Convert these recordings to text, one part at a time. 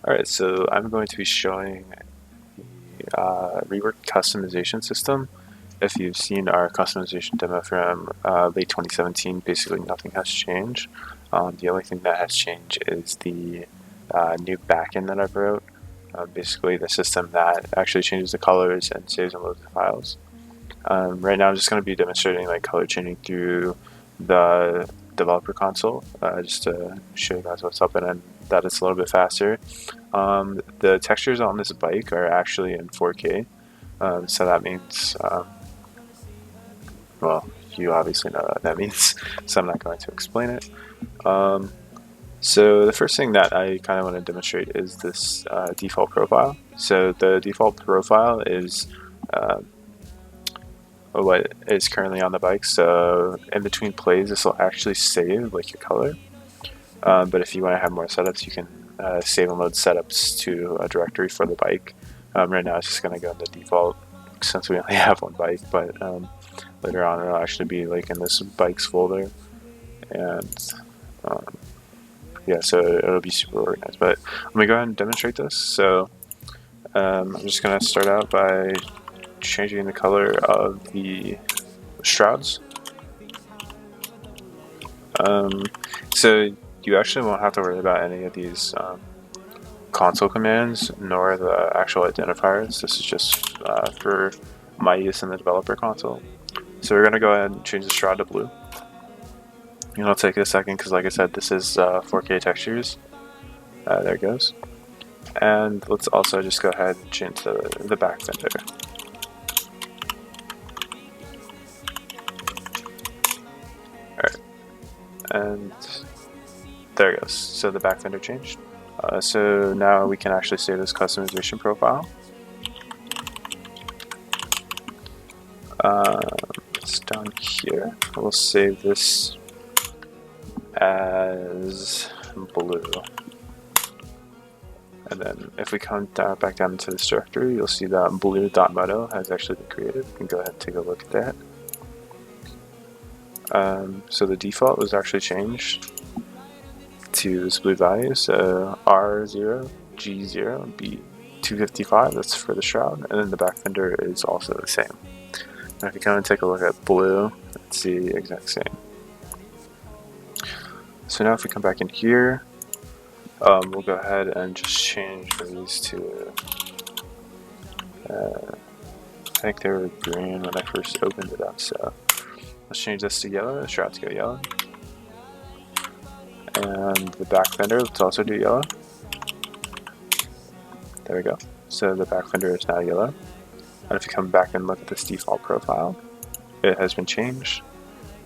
Alright, so I'm going to be showing the Rework customization system. If you've seen our customization demo from late 2017, basically nothing has changed. The only thing that has changed is the new backend that I've wrote. Basically the system that actually changes the colors and saves and loads the files. Right now I'm just going to be demonstrating like color changing through the developer console, just to show you guys what's up and that it's a little bit faster. The textures on this bike are actually in 4K, so that means, well, you obviously know what that means, so I'm not going to explain it. So the first thing that I kind of want to demonstrate is this default profile. So the default profile is what is currently on the bike. So in between plays, this will actually save like your color. But if you want to have more setups, you can save and load setups to a directory for the bike. Right now, it's just going to go in the default since we only have one bike. But later on, it'll actually be like in this bikes folder, and yeah, so it'll be super organized. But let me go ahead and demonstrate this. So I'm just going to start out by changing the color of the shrouds. So you actually won't have to worry about any of these console commands nor the actual identifiers. This is just for my use in the developer console. So we're going to go ahead and change the shroud to blue. And it'll take a second because, like I said, this is 4K textures. There it goes. And let's also just go ahead and change the back fender. Alright. And there it goes. So the back fender changed. So now we can actually save this customization profile. It's down here. We'll save this as blue. And then if we come back down into this directory, you'll see that blue.moto has actually been created. You can go ahead and take a look at that. So the default was actually changed to this blue value, so R0, G0, B255, that's for the shroud, and then the back fender is also the same. Now if you come and take a look at blue, it's the exact same. So now if we come back in here, we'll go ahead and just change these to, I think they were green when I first opened it up, so let's change this to yellow, the shrouds go yellow. And the back fender, let's also do yellow. There we go. So the back fender is now yellow. And if you come back and look at this default profile, it has been changed.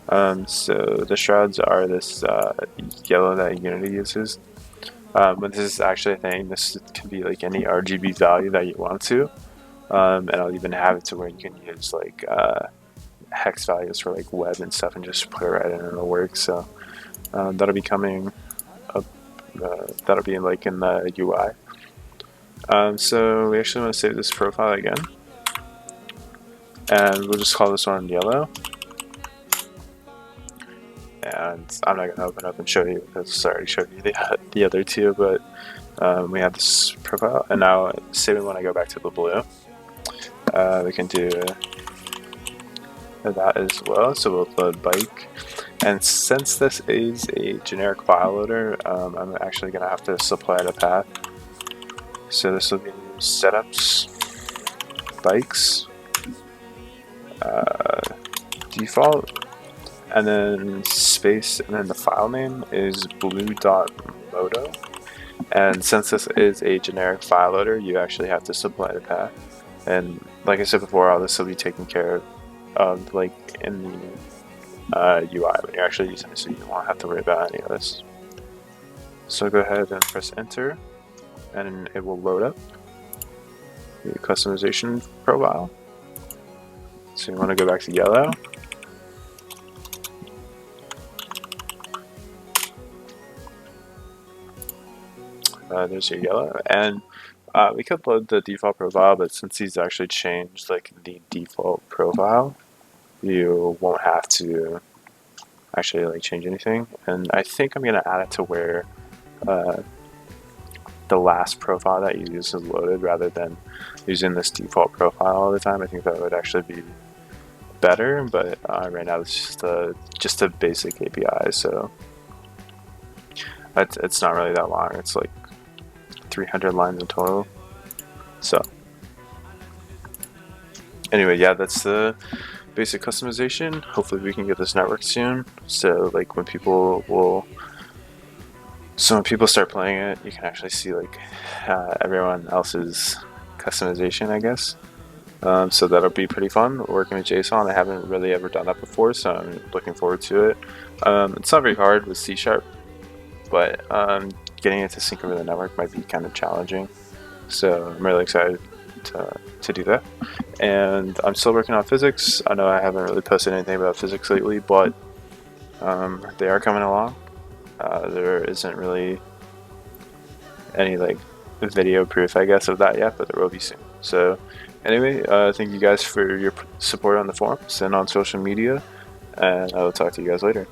So the shrouds are this yellow that Unity uses. But this is actually a thing. This can be like any RGB value that you want to. And I'll even have it to where you can use like hex values for like web and stuff and just put it right in and it'll work. So that'll be coming up, that'll be like in the UI. So we actually want to save this profile again. And we'll just call this one yellow. And I'm not going to open up and show you because I already showed you the other two, but we have this profile. And now, saving when I go back to the blue, we can do that as well. So we'll load bike. And since this is a generic file loader, I'm actually going to have to supply the path. So this will be setups, bikes, default, and then space, and then the file name is blue.moto. And since this is a generic file loader, you actually have to supply the path. And like I said before, all this will be taken care of like in the UI when you're actually using it, so you won't have to worry about any of this. So go ahead and press enter, and it will load up the customization profile. So you want to go back to yellow. There's your yellow, and we could load the default profile, but since these actually changed like the default profile, you won't have to actually like change anything. And I think I'm gonna add it to where the last profile that you use is loaded rather than using this default profile all the time. I think that would actually be better, but right now it's just a basic API, so it's not really that long. It's like 300 lines in total. So anyway, yeah, that's the basic customization. Hopefully we can get this network soon, so like when people start playing it, you can actually see like everyone else's customization, I guess. So that'll be pretty fun working with JSON. I haven't really ever done that before, so I'm looking forward to it. It's not very hard with C#, but getting it to sync over the network might be kind of challenging. So I'm really excited to do that. And I'm still working on physics. I know I haven't really posted anything about physics lately, but they are coming along. There isn't really any like video proof, I guess, of that yet, but there will be soon. So anyway, thank you guys for your support on the forums and on social media, and I will talk to you guys later.